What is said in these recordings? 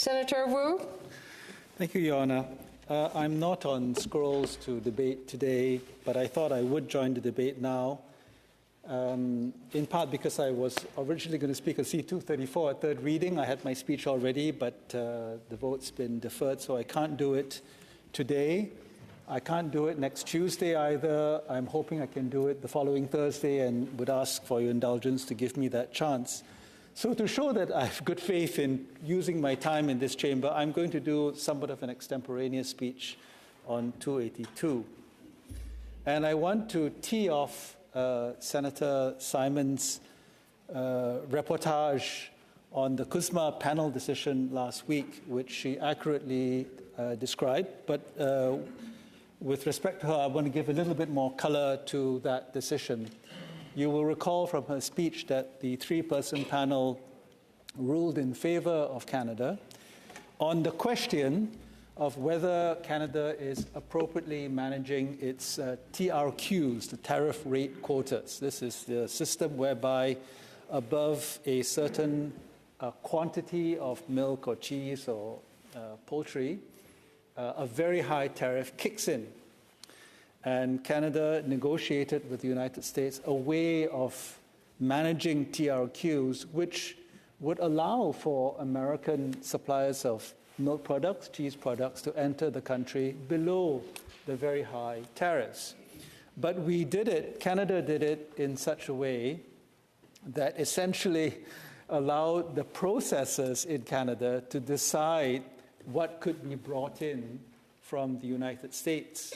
Senator Wu? Thank you, Your Honour. I'm not on scrolls to debate today, but I thought I would join the debate now, in part because I was originally going to speak on C-284 at third reading. I had my speech already, but the vote's been deferred, so I can't do it today. I can't do it next Tuesday either. I'm hoping I can do it the following Thursday and would ask for your indulgence to give me that chance. So to show that I have good faith in using my time in this chamber, I'm going to do somewhat of an extemporaneous speech on 282. And I want to tee off Senator Simon's reportage on the CUSMA panel decision last week, which she accurately described. But with respect to her, I want to give a little bit more color to that decision. You will recall from her speech that the three-person panel ruled in favor of Canada on the question of whether Canada is appropriately managing its TRQs, the tariff rate quotas. This is the system whereby above a certain quantity of milk or cheese or poultry, a very high tariff kicks in. And Canada negotiated with the United States a way of managing TRQs which would allow for American suppliers of milk products, cheese products, to enter the country below the very high tariffs. But we did it, Canada did it in such a way that essentially allowed the processors in Canada to decide what could be brought in from the United States,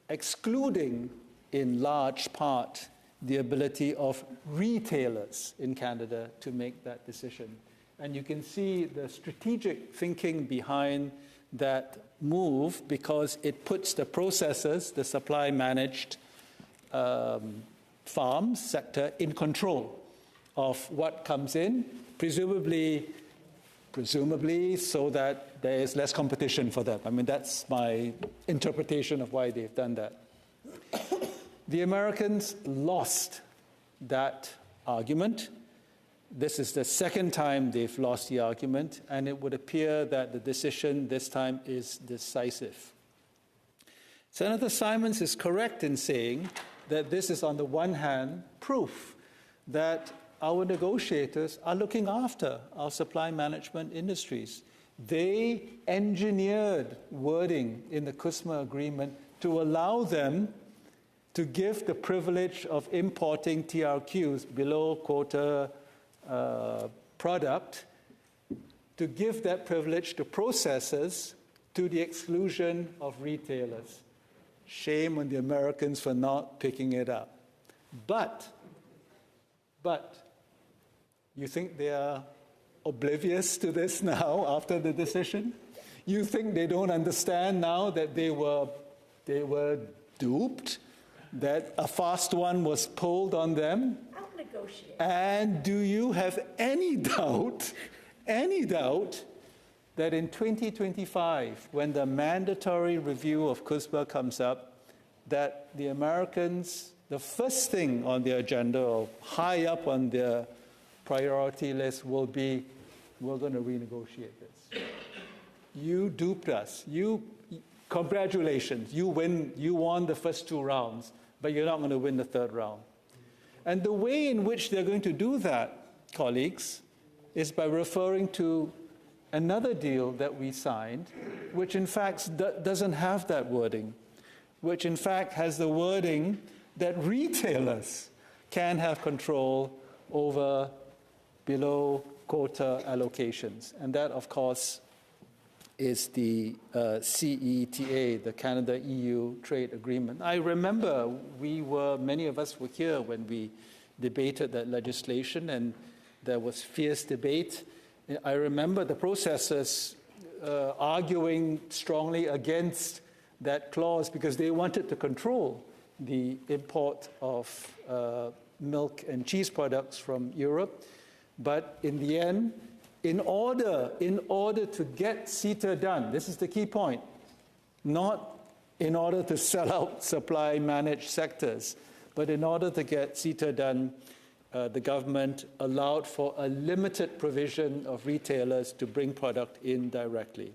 excluding in large part the ability of retailers in Canada to make that decision. And you can see the strategic thinking behind that move because it puts the processors, the supply-managed farms sector, in control of what comes in, presumably so that there is less competition for them. I mean, that's my interpretation of why they've done that. The Americans lost that argument. This is the second time they've lost the argument, and it would appear that the decision this time is decisive. Senator Simons is correct in saying that this is, on the one hand, proof that our negotiators are looking after our supply management industries. They engineered wording in the CUSMA agreement to allow them to give the privilege of importing TRQs below quota product, to give that privilege to processors to the exclusion of retailers. Shame on the Americans for not picking it up. But you think they are oblivious to this now after the decision? You think they don't understand now that they were duped, that a fast one was pulled on them? I'll negotiate. And do you have any doubt that in 2025, when the mandatory review of CUSMA comes up, that the Americans, the first thing on their agenda or high up on their priority list will be, we're going to renegotiate this. You duped us. Congratulations, you won the first two rounds, but you're not going to win the third round. And the way in which they're going to do that, colleagues, is by referring to another deal that we signed, which in fact doesn't have that wording, which in fact has the wording that retailers can have control over below quota allocations. And that, of course, is the CETA, the Canada-EU Trade Agreement. I remember many of us were here when we debated that legislation, and there was fierce debate. I remember the processors arguing strongly against that clause because they wanted to control the import of milk and cheese products from Europe. But in the end, in order to get CETA done, this is the key point, not in order to sell out supply-managed sectors, but in order to get CETA done, the government allowed for a limited provision of retailers to bring product in directly.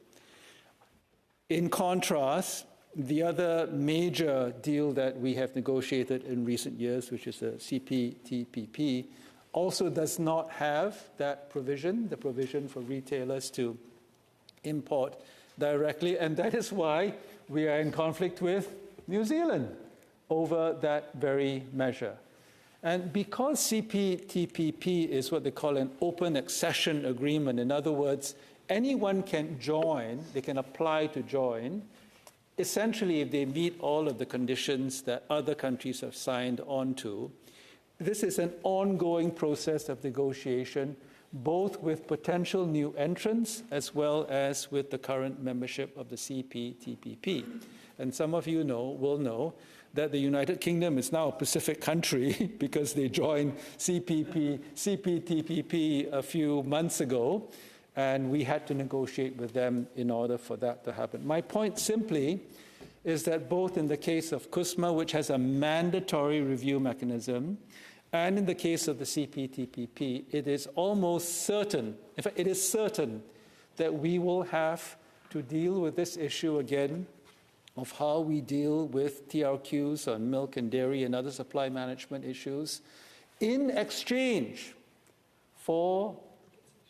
In contrast, the other major deal that we have negotiated in recent years, which is the CPTPP, also does not have that provision, the provision for retailers to import directly, and that is why we are in conflict with New Zealand over that very measure. And because CPTPP is what they call an open accession agreement, in other words, anyone can join, they can apply to join, essentially if they meet all of the conditions that other countries have signed on to. This is an ongoing process of negotiation, both with potential new entrants as well as with the current membership of the CPTPP. And some of you will know that the United Kingdom is now a Pacific country because they joined CPTPP a few months ago, and we had to negotiate with them in order for that to happen. My point simply is that both in the case of CUSMA, which has a mandatory review mechanism, and in the case of the CPTPP, it is almost certain, in fact, it is certain that we will have to deal with this issue again of how we deal with TRQs on milk and dairy and other supply management issues in exchange for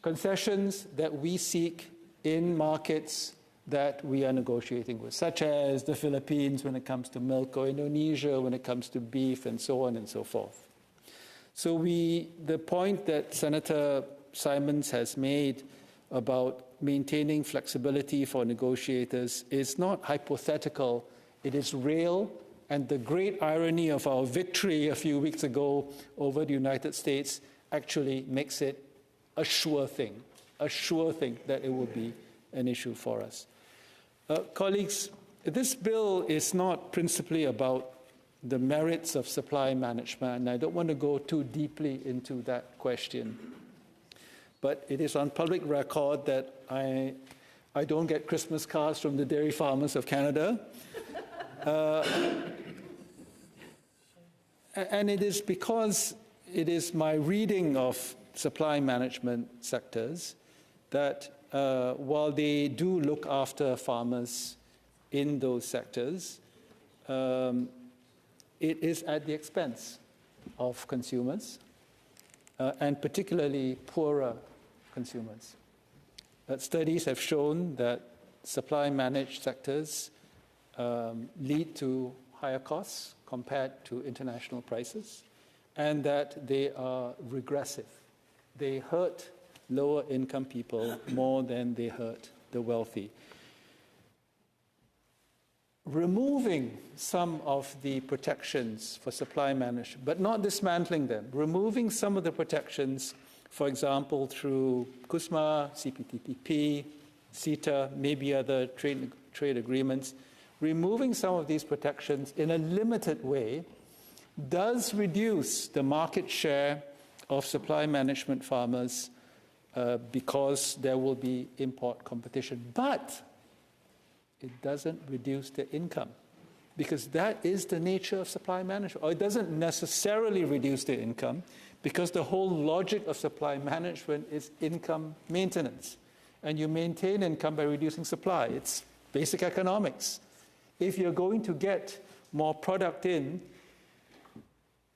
concessions that we seek in markets that we are negotiating with, such as the Philippines when it comes to milk, or Indonesia when it comes to beef, and so on and so forth. So the point that Senator Simons has made about maintaining flexibility for negotiators is not hypothetical, it is real, and the great irony of our victory a few weeks ago over the United States actually makes it a sure thing that it will be an issue for us. Colleagues, this bill is not principally about the merits of supply management, and I don't want to go too deeply into that question. But it is on public record that I don't get Christmas cards from the dairy farmers of Canada. And it is because it is my reading of supply management sectors that while they do look after farmers in those sectors, it is at the expense of consumers, and particularly poorer consumers. Studies have shown that supply-managed sectors lead to higher costs compared to international prices, and that they are regressive. They hurt lower-income people more than they hurt the wealthy. Removing some of the protections for supply management, but not dismantling them, removing some of the protections, for example, through CUSMA, CPTPP, CETA, maybe other trade agreements, removing some of these protections in a limited way does reduce the market share of supply management farmers because there will be import competition. But it doesn't reduce their income, because that is the nature of supply management. Or it doesn't necessarily reduce their income, because the whole logic of supply management is income maintenance. And you maintain income by reducing supply. It's basic economics. If you're going to get more product in,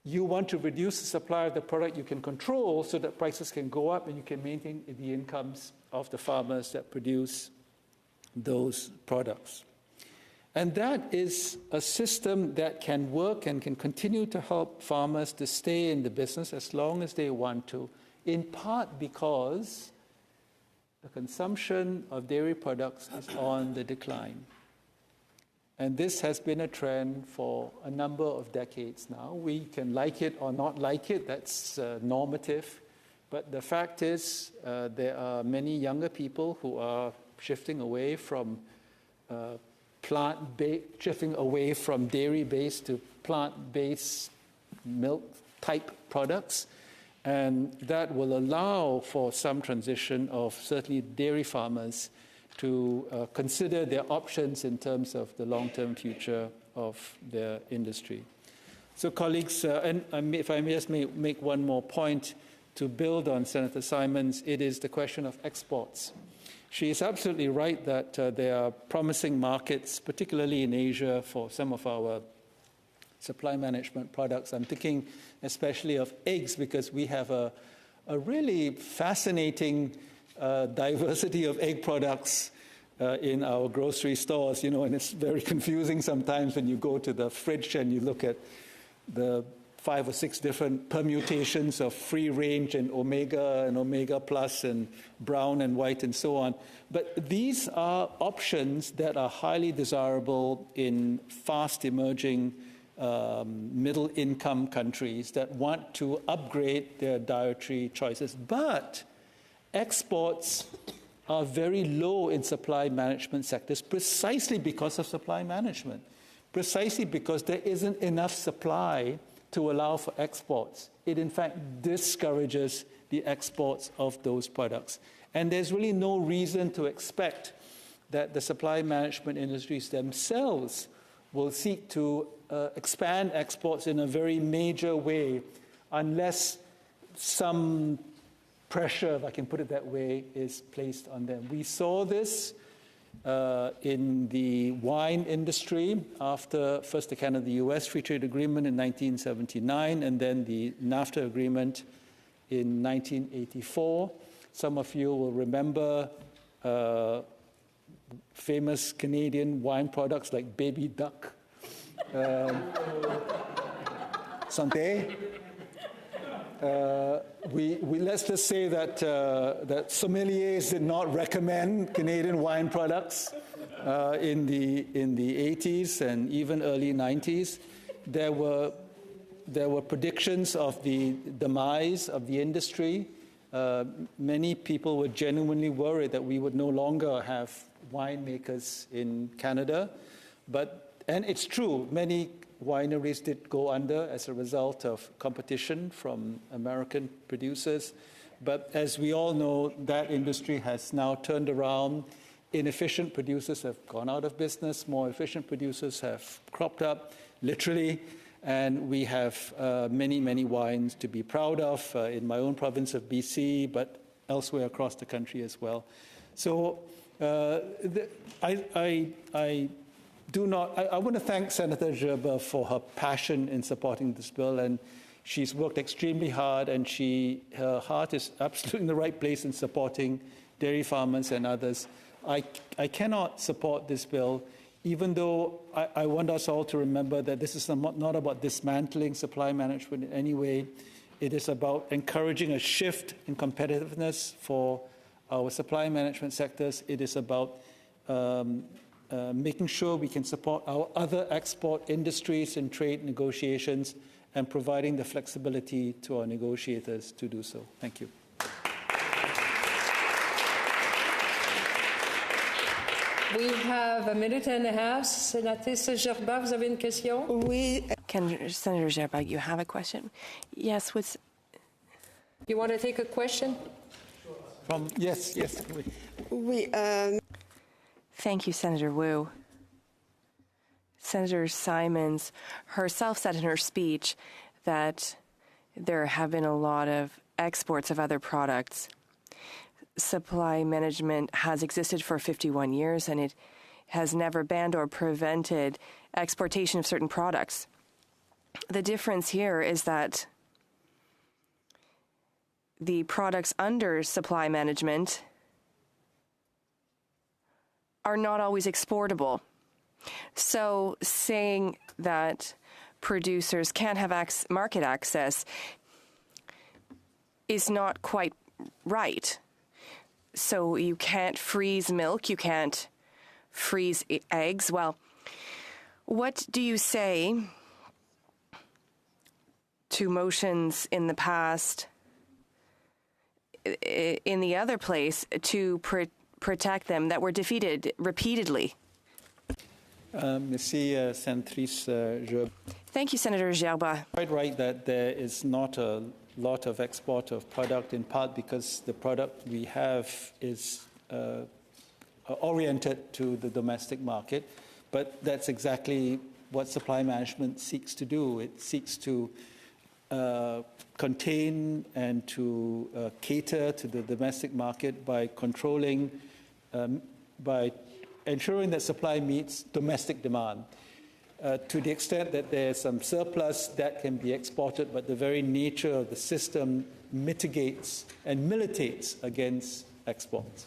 you want to reduce the supply of the product you can control so that prices can go up and you can maintain the incomes of the farmers that produce those products. And that is a system that can work and can continue to help farmers to stay in the business as long as they want to, in part because the consumption of dairy products is on the decline. And this has been a trend for a number of decades now. We can like it or not like it, that's normative. But the fact is, there are many younger people who are shifting away from shifting away from dairy-based to plant-based milk-type products. And that will allow for some transition of certainly dairy farmers to consider their options in terms of the long-term future of their industry. So, colleagues, if I may just make one more point to build on Senator Simons, it is the question of exports. She is absolutely right that there are promising markets, particularly in Asia, for some of our supply management products. I'm thinking especially of eggs, because we have a really fascinating diversity of egg products in our grocery stores, and it's very confusing sometimes when you go to the fridge and you look at the 5 or 6 different permutations of free range and omega plus and brown and white and so on. But these are options that are highly desirable in fast emerging middle income countries that want to upgrade their dietary choices. But exports are very low in supply management sectors precisely because of supply management, precisely because there isn't enough supply to allow for exports. It, in fact, discourages the exports of those products. And there's really no reason to expect that the supply management industries themselves will seek to expand exports in a very major way unless some pressure, if I can put it that way, is placed on them. We saw this in the wine industry after first the Canada-US Free Trade Agreement in 1979 and then the NAFTA agreement in 1984. Some of you will remember famous Canadian wine products like Baby Duck, Santé. We let's just say that that sommeliers did not recommend Canadian wine products in the 80s and even early 90s. There were predictions of the demise of the industry. Many people were genuinely worried that we would no longer have winemakers in Canada, and it's true, many wineries did go under as a result of competition from American producers. But as we all know, that industry has now turned around. Inefficient producers have gone out of business. More efficient producers have cropped up, literally. And we have many, many wines to be proud of in my own province of BC, but elsewhere across the country as well. So I want to thank Senator Gerber for her passion in supporting this bill, and she's worked extremely hard, and her heart is absolutely in the right place in supporting dairy farmers and others. I cannot support this bill, even though I want us all to remember that this is not about dismantling supply management in any way. It is about encouraging a shift in competitiveness for our supply management sectors. It is about making sure we can support our other export industries in trade negotiations and providing the flexibility to our negotiators to do so. Thank you. We have a minute and a half. Sénatrice Gerba, vous avez une question? Oui. Senator Gerba, you have a question? Yes. You want to take a question? Yes. Oui. Thank you, Senator Wu. Senator Simons herself said in her speech that there have been a lot of exports of other products. Supply management has existed for 51 years, and it has never banned or prevented exportation of certain products. The difference here is that the products under supply management are not always exportable. So saying that producers can't have market access is not quite right. So you can't freeze milk, you can't freeze eggs. Well, what do you say to motions in the past in the other place to protect them that were defeated repeatedly? Merci, Senatrice Gerba. Thank you, Senator Gerba. Quite right that there is not a lot of export of product, in part because the product we have is oriented to the domestic market. But that's exactly what supply management seeks to do. It seeks to contain and to cater to the domestic market by controlling, by ensuring that supply meets domestic demand. To the extent that there's some surplus that can be exported, but the very nature of the system mitigates and militates against exports.